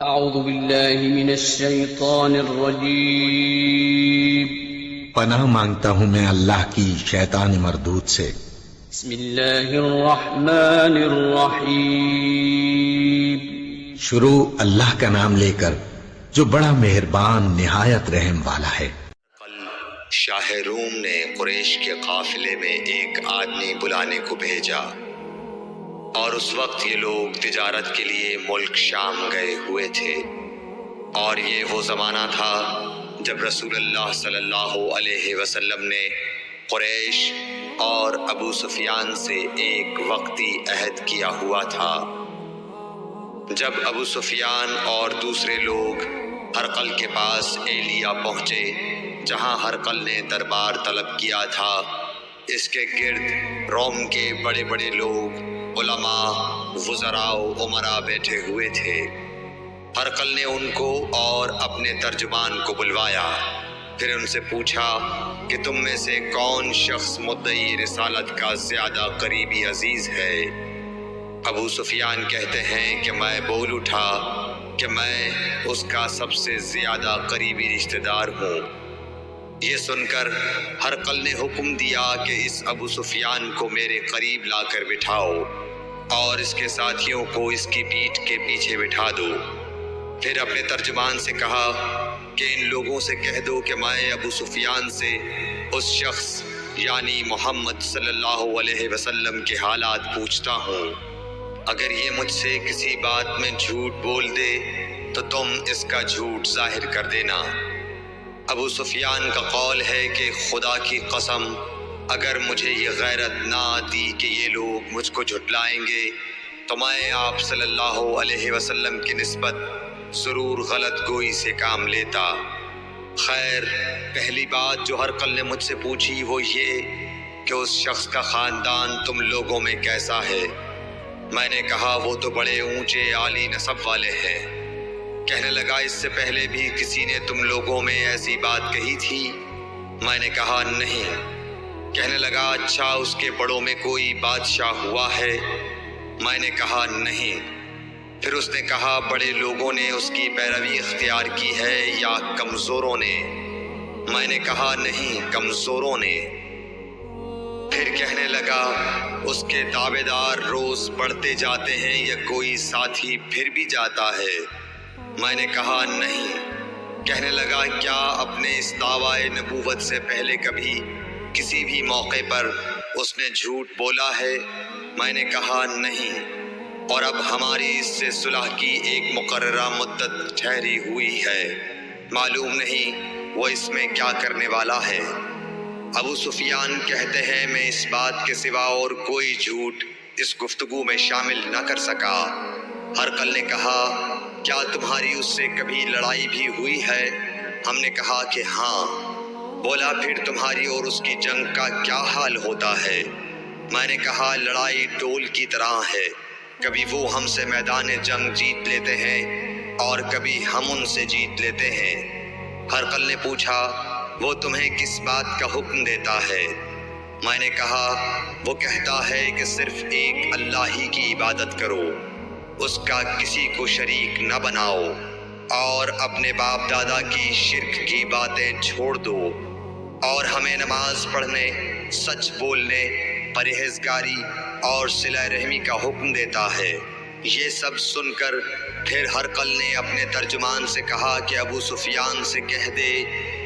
اعوذ باللہ من الشیطان الرجیم پناہ مانگتا ہوں میں اللہ کی شیطان مردود سے۔ بسم اللہ الرحمن الرحیم شروع اللہ کا نام لے کر جو بڑا مہربان نہایت رحم والا ہے۔ کل شاہ روم نے قریش کے قافلے میں ایک آدمی بلانے کو بھیجا، اور اس وقت یہ لوگ تجارت کے لیے ملک شام گئے ہوئے تھے، اور یہ وہ زمانہ تھا جب رسول اللہ صلی اللہ علیہ وسلم نے قریش اور ابو سفیان سے ایک وقتی عہد کیا ہوا تھا۔ جب ابو سفیان اور دوسرے لوگ ہرقل کے پاس ایلیا پہنچے جہاں ہرقل نے دربار طلب کیا تھا، اس کے گرد روم کے بڑے بڑے لوگ، علماء، وزراء و امراء بیٹھے ہوئے تھے۔ ہرقل نے ان کو اور اپنے ترجمان کو بلوایا، پھر ان سے پوچھا کہ تم میں سے کون شخص مدعی رسالت کا زیادہ قریبی عزیز ہے؟ ابو سفیان کہتے ہیں کہ میں بول اٹھا کہ میں اس کا سب سے زیادہ قریبی رشتہ دار ہوں۔ یہ سن کر ہرقل نے حکم دیا کہ اس ابو سفیان کو میرے قریب لا کر بٹھاؤ اور اس کے ساتھیوں کو اس کی پیٹھ کے پیچھے بٹھا دو۔ پھر اپنے ترجمان سے کہا کہ ان لوگوں سے کہہ دو کہ میں ابو سفیان سے اس شخص یعنی محمد صلی اللہ علیہ وسلم کے حالات پوچھتا ہوں، اگر یہ مجھ سے کسی بات میں جھوٹ بول دے تو تم اس کا جھوٹ ظاہر کر دینا۔ ابو سفیان کا قول ہے کہ خدا کی قسم اگر مجھے یہ غیرت نہ آتی کہ یہ لوگ مجھ کو جھٹلائیں گے تو میں آپ صلی اللہ علیہ وسلم کی نسبت ضرور غلط گوئی سے کام لیتا۔ خیر، پہلی بات جو ہرقل نے مجھ سے پوچھی وہ یہ کہ اس شخص کا خاندان تم لوگوں میں کیسا ہے؟ میں نے کہا وہ تو بڑے اونچے عالی نسب والے ہیں۔ کہنے لگا اس سے پہلے بھی کسی نے تم لوگوں میں ایسی بات کہی تھی؟ میں نے کہا نہیں۔ کہنے لگا اچھا اس کے بڑوں میں کوئی بادشاہ ہوا ہے؟ میں نے کہا نہیں۔ پھر اس نے کہا بڑے لوگوں نے اس کی پیروی اختیار کی ہے یا کمزوروں نے؟ میں نے کہا نہیں، کمزوروں نے۔ پھر کہنے لگا اس کے تابع دار روز بڑھتے جاتے ہیں یا کوئی ساتھی پھر بھی جاتا ہے؟ میں نے کہا نہیں۔ کہنے لگا کیا اپنے اس دعویٰ نبوت سے پہلے کبھی کسی بھی موقع پر اس نے جھوٹ بولا ہے؟ میں نے کہا نہیں، اور اب ہماری اس سے صلح کی ایک مقررہ مدت ٹھہری ہوئی ہے، معلوم نہیں وہ اس میں کیا کرنے والا ہے۔ ابو سفیان کہتے ہیں میں اس بات کے سوا اور کوئی جھوٹ اس گفتگو میں شامل نہ کر سکا۔ ہرقل نے کہا کیا تمہاری اس سے کبھی لڑائی بھی ہوئی ہے؟ ہم نے کہا کہ ہاں۔ بولا پھر تمہاری اور اس کی جنگ کا کیا حال ہوتا ہے؟ میں نے کہا لڑائی ڈول کی طرح ہے، کبھی وہ ہم سے میدان جنگ جیت لیتے ہیں اور کبھی ہم ان سے جیت لیتے ہیں۔ ہرقل نے پوچھا وہ تمہیں کس بات کا حکم دیتا ہے؟ میں نے کہا وہ کہتا ہے کہ صرف ایک اللہ ہی کی عبادت کرو، اس کا کسی کو شریک نہ بناؤ، اور اپنے باپ دادا کی شرک کی باتیں چھوڑ دو، اور ہمیں نماز پڑھنے، سچ بولنے، پرہیزگاری اور صلہ رحمی کا حکم دیتا ہے۔ یہ سب سن کر پھر ہرقل نے اپنے ترجمان سے کہا کہ ابو سفیان سے کہہ دے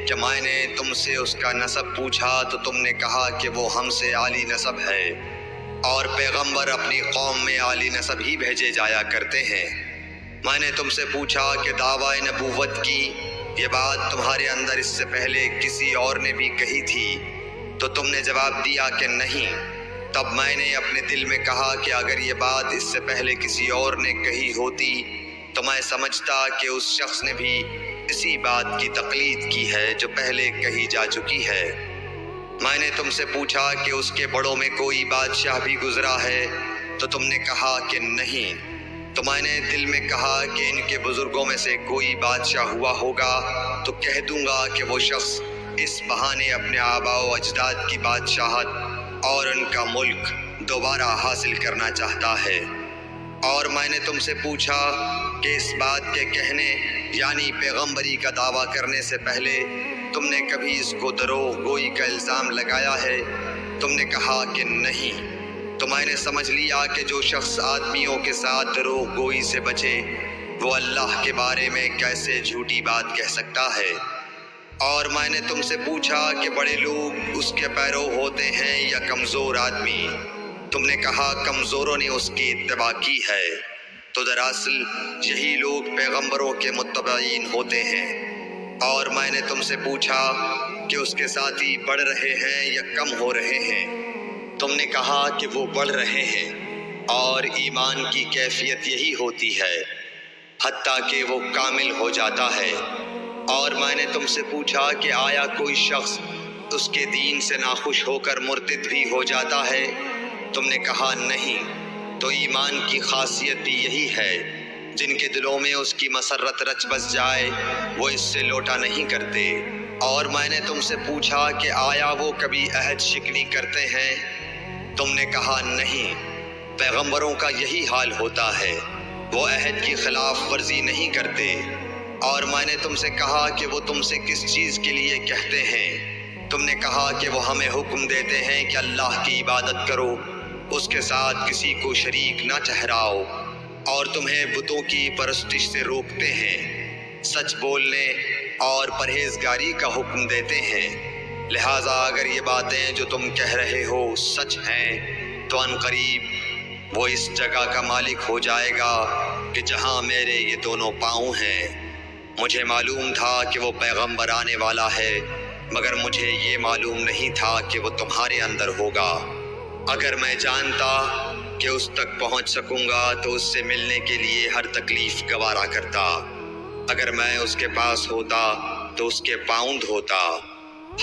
کہ میں نے تم سے اس کا نسب پوچھا تو تم نے کہا کہ وہ ہم سے عالی نسب ہے، اور پیغمبر اپنی قوم میں عالی نسب ہی بھیجے جایا کرتے ہیں۔ میں نے تم سے پوچھا کہ دعویٰ نبوت کی یہ بات تمہارے اندر اس سے پہلے کسی اور نے بھی کہی تھی؟ تو تم نے جواب دیا کہ نہیں۔ تب میں نے اپنے دل میں کہا کہ اگر یہ بات اس سے پہلے کسی اور نے کہی ہوتی تو میں سمجھتا کہ اس شخص نے بھی اسی بات کی تقلید کی ہے جو پہلے کہی جا چکی ہے۔ میں نے تم سے پوچھا کہ اس کے بڑوں میں کوئی بادشاہ بھی گزرا ہے؟ تو تم نے کہا کہ نہیں۔ تو میں نے دل میں کہا کہ ان کے بزرگوں میں سے کوئی بادشاہ ہوا ہوگا تو کہہ دوں گا کہ وہ شخص اس بہانے اپنے آباء و اجداد کی بادشاہت اور ان کا ملک دوبارہ حاصل کرنا چاہتا ہے۔ اور میں نے تم سے پوچھا کہ اس بات کے کہنے یعنی پیغمبری کا دعویٰ کرنے سے پہلے تم نے کبھی اس کو دروغ گوئی کا الزام لگایا ہے؟ تم نے کہا کہ نہیں۔ تو میں نے سمجھ لیا کہ جو شخص آدمیوں کے ساتھ دروغ گوئی سے بچے وہ اللہ کے بارے میں کیسے جھوٹی بات کہہ سکتا ہے؟ اور میں نے تم سے پوچھا کہ بڑے لوگ اس کے پیرو ہوتے ہیں یا کمزور آدمی؟ تم نے کہا کمزوروں نے اس کی اتباع کی ہے۔ تو دراصل یہی لوگ پیغمبروں کے متبعین ہوتے ہیں۔ اور میں نے تم سے پوچھا کہ اس کے ساتھی بڑھ رہے ہیں یا کم ہو رہے ہیں؟ تم نے کہا کہ وہ بڑھ رہے ہیں، اور ایمان کی کیفیت یہی ہوتی ہے حتیٰ کہ وہ کامل ہو جاتا ہے۔ اور میں نے تم سے پوچھا کہ آیا کوئی شخص اس کے دین سے ناخوش ہو کر مرتد بھی ہو جاتا ہے؟ تم نے کہا نہیں۔ تو ایمان کی خاصیت بھی یہی ہے، جن کے دلوں میں اس کی مسرت رچ بس جائے وہ اس سے لوٹا نہیں کرتے۔ اور میں نے تم سے پوچھا کہ آیا وہ کبھی عہد شکنی کرتے ہیں؟ تم نے کہا نہیں۔ پیغمبروں کا یہی حال ہوتا ہے، وہ عہد کی خلاف ورزی نہیں کرتے۔ اور میں نے تم سے کہا کہ وہ تم سے کس چیز کے لیے کہتے ہیں؟ تم نے کہا کہ وہ ہمیں حکم دیتے ہیں کہ اللہ کی عبادت کرو، اس کے ساتھ کسی کو شریک نہ ٹھہراؤ، اور تمہیں بتوں کی پرستش سے روکتے ہیں، سچ بولنے اور پرہیزگاری کا حکم دیتے ہیں۔ لہٰذا اگر یہ باتیں جو تم کہہ رہے ہو سچ ہیں تو ان قریب وہ اس جگہ کا مالک ہو جائے گا کہ جہاں میرے یہ دونوں پاؤں ہیں۔ مجھے معلوم تھا کہ وہ پیغمبر آنے والا ہے، مگر مجھے یہ معلوم نہیں تھا کہ وہ تمہارے اندر ہوگا۔ اگر میں جانتا کہ اس تک پہنچ سکوں گا تو اس سے ملنے کے لیے ہر تکلیف گوارا کرتا۔ اگر میں اس کے پاس ہوتا تو اس کے پاؤں دھوتا۔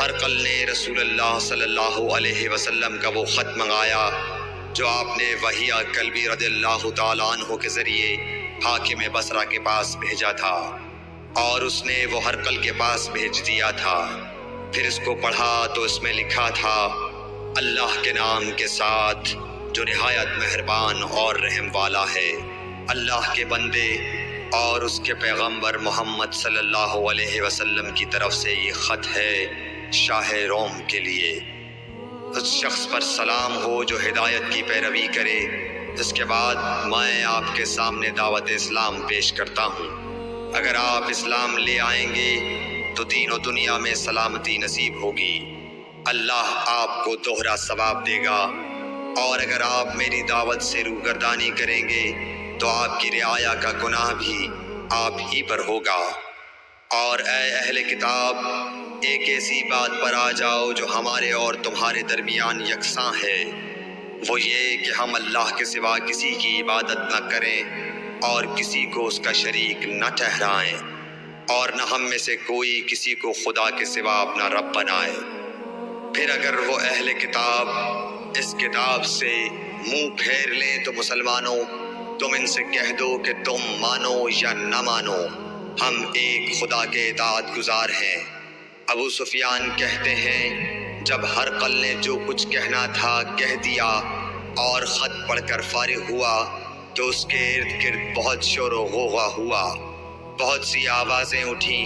ہرقل نے رسول اللہ صلی اللہ علیہ وسلم کا وہ خط منگایا جو آپ نے وحیہ کلبی رضی اللہ تعالیٰ عنہ کے ذریعے حاکم بصرہ کے پاس بھیجا تھا، اور اس نے وہ ہرقل کے پاس بھیج دیا تھا۔ پھر اس کو پڑھا تو اس میں لکھا تھا، اللہ کے نام کے ساتھ جو نہایت مہربان اور رحم والا ہے۔ اللہ کے بندے اور اس کے پیغمبر محمد صلی اللہ علیہ وسلم کی طرف سے یہ خط ہے شاہ روم کے لیے۔ اس شخص پر سلام ہو جو ہدایت کی پیروی کرے۔ اس کے بعد میں آپ کے سامنے دعوت اسلام پیش کرتا ہوں۔ اگر آپ اسلام لے آئیں گے تو دین و دنیا میں سلامتی نصیب ہوگی، اللہ آپ کو دوہرا ثواب دے گا، اور اگر آپ میری دعوت سے روگردانی کریں گے تو آپ کی رعایا کا گناہ بھی آپ ہی پر ہوگا۔ اور اے اہل کتاب، ایک ایسی بات پر آ جاؤ جو ہمارے اور تمہارے درمیان یکساں ہے، وہ یہ کہ ہم اللہ کے سوا کسی کی عبادت نہ کریں اور کسی کو اس کا شریک نہ ٹھہرائیں، اور نہ ہم میں سے کوئی کسی کو خدا کے سوا اپنا رب بنائے۔ پھر اگر وہ اہل کتاب اس کتاب سے منہ پھیر لیں تو مسلمانوں، تم ان سے کہہ دو کہ تم مانو یا نہ مانو، ہم ایک خدا کے اطاعت گزار ہیں۔ ابو سفیان کہتے ہیں، جب ہرقل نے جو کچھ کہنا تھا کہہ دیا اور خط پڑھ کر فارغ ہوا تو اس کے ارد گرد بہت شور و غوغا ہوا، بہت سی آوازیں اٹھیں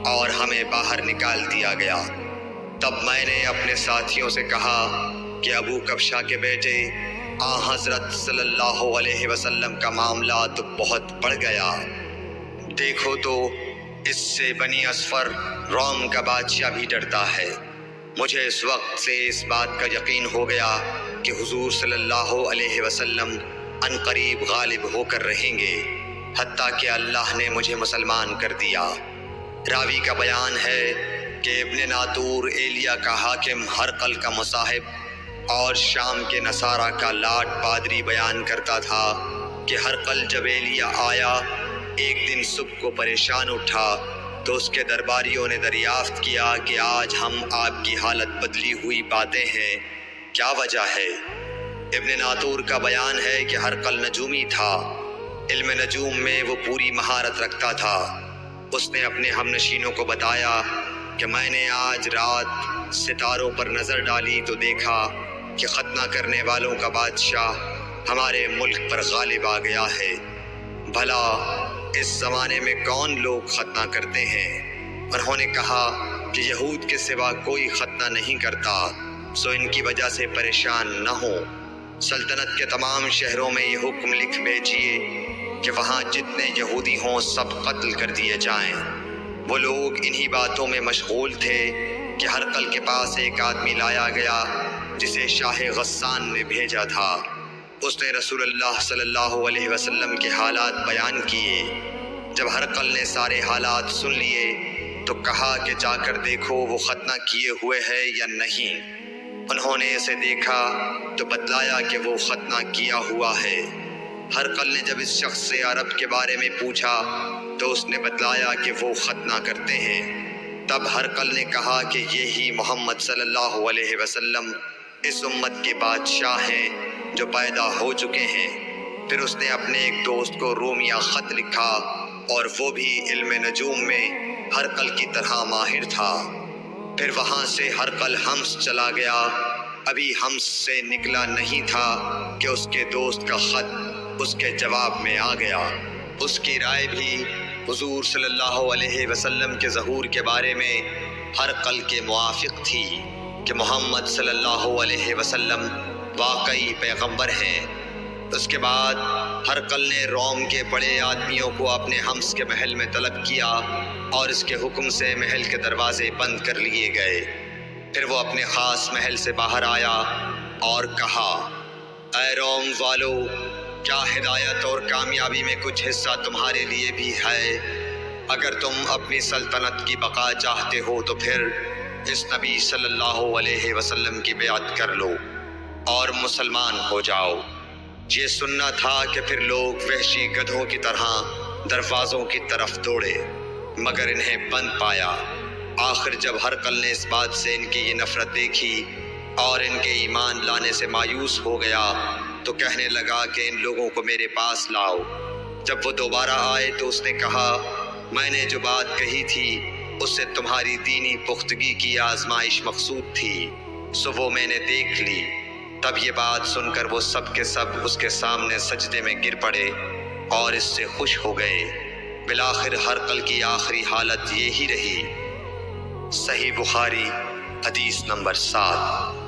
اور ہمیں باہر نکال دیا گیا۔ تب میں نے اپنے ساتھیوں سے کہا کہ ابو کبشہ کے بیٹے حضرت صلی اللہ علیہ وسلم کا معاملہ تو بہت بڑھ گیا۔ دیکھو تو اس سے بنی اصفر روم کا بادشاہ بھی ڈرتا ہے۔ مجھے اس وقت سے اس بات کا یقین ہو گیا کہ حضور صلی اللہ علیہ وسلم ان قریب غالب ہو کر رہیں گے، حتیٰ کہ اللہ نے مجھے مسلمان کر دیا۔ راوی کا بیان ہے کہ ابن ناطور ایلیا کا حاکم ہرقل کا مصاحب اور شام کے نصارہ کا لاٹ پادری بیان کرتا تھا کہ ہرقل جب ایلیا آیا ایک دن صبح کو پریشان اٹھا تو اس کے درباریوں نے دریافت کیا کہ آج ہم آپ کی حالت بدلی ہوئی پاتے ہیں، کیا وجہ ہے؟ ابن ناطور کا بیان ہے کہ ہرقل نجومی تھا، علم نجوم میں وہ پوری مہارت رکھتا تھا۔ اس نے اپنے ہم نشینوں کو بتایا کہ میں نے آج رات ستاروں پر نظر ڈالی تو دیکھا کہ ختنہ کرنے والوں کا بادشاہ ہمارے ملک پر غالب آ گیا ہے۔ بھلا اس زمانے میں کون لوگ ختنہ کرتے ہیں؟ انہوں نے کہا کہ یہود کے سوا کوئی ختنہ نہیں کرتا، سو ان کی وجہ سے پریشان نہ ہو۔ سلطنت کے تمام شہروں میں یہ حکم لکھ بھیجیے کہ وہاں جتنے یہودی ہوں سب قتل کر دیے جائیں۔ وہ لوگ انہی باتوں میں مشغول تھے کہ ہرقل کے پاس ایک آدمی لایا گیا جسے شاہ غسان نے بھیجا تھا۔ اس نے رسول اللہ صلی اللہ علیہ وسلم کے حالات بیان کیے۔ جب ہرقل نے سارے حالات سن لیے تو کہا کہ جا کر دیکھو وہ ختنہ کیے ہوئے ہے یا نہیں۔ انہوں نے اسے دیکھا تو بتلایا کہ وہ ختنہ کیا ہوا ہے۔ ہرقل نے جب اس شخص سے عرب کے بارے میں پوچھا تو اس نے بتلایا کہ وہ ختنہ کرتے ہیں۔ تب ہرقل نے کہا کہ یہی محمد صلی اللہ علیہ وسلم اس امت کے بادشاہ ہیں جو پیدا ہو چکے ہیں۔ پھر اس نے اپنے ایک دوست کو رومیہ خط لکھا، اور وہ بھی علم نجوم میں ہرقل کی طرح ماہر تھا۔ پھر وہاں سے ہرقل حمص چلا گیا۔ ابھی حمص سے نکلا نہیں تھا کہ اس کے دوست کا خط اس کے جواب میں آ گیا۔ اس کی رائے بھی حضور صلی اللہ علیہ وسلم کے ظہور کے بارے میں ہرقل کے موافق تھی کہ محمد صلی اللہ علیہ وسلم واقعی پیغمبر ہیں۔ اس کے بعد ہرقل نے روم کے بڑے آدمیوں کو اپنے حمص کے محل میں طلب کیا، اور اس کے حکم سے محل کے دروازے بند کر لیے گئے۔ پھر وہ اپنے خاص محل سے باہر آیا اور کہا، اے روم والو، کیا ہدایت اور کامیابی میں کچھ حصہ تمہارے لیے بھی ہے؟ اگر تم اپنی سلطنت کی بقا چاہتے ہو تو پھر اس نبی صلی اللہ علیہ وسلم کی بیعت کر لو اور مسلمان ہو جاؤ۔ یہ سننا تھا کہ پھر لوگ وحشی گدھوں کی طرح دروازوں کی طرف دوڑے، مگر انہیں بند پایا۔ آخر جب ہرقل نے اس بات سے ان کی یہ نفرت دیکھی اور ان کے ایمان لانے سے مایوس ہو گیا تو کہنے لگا کہ ان لوگوں کو میرے پاس لاؤ۔ جب وہ دوبارہ آئے تو اس نے کہا، میں نے جو بات کہی تھی اس سے تمہاری دینی پختگی کی آزمائش مقصود تھی، سو وہ میں نے دیکھ لی۔ تب یہ بات سن کر وہ سب کے سب اس کے سامنے سجدے میں گر پڑے اور اس سے خوش ہو گئے۔ بالآخر ہرقل کی آخری حالت یہی رہی۔ صحیح بخاری حدیث نمبر 7۔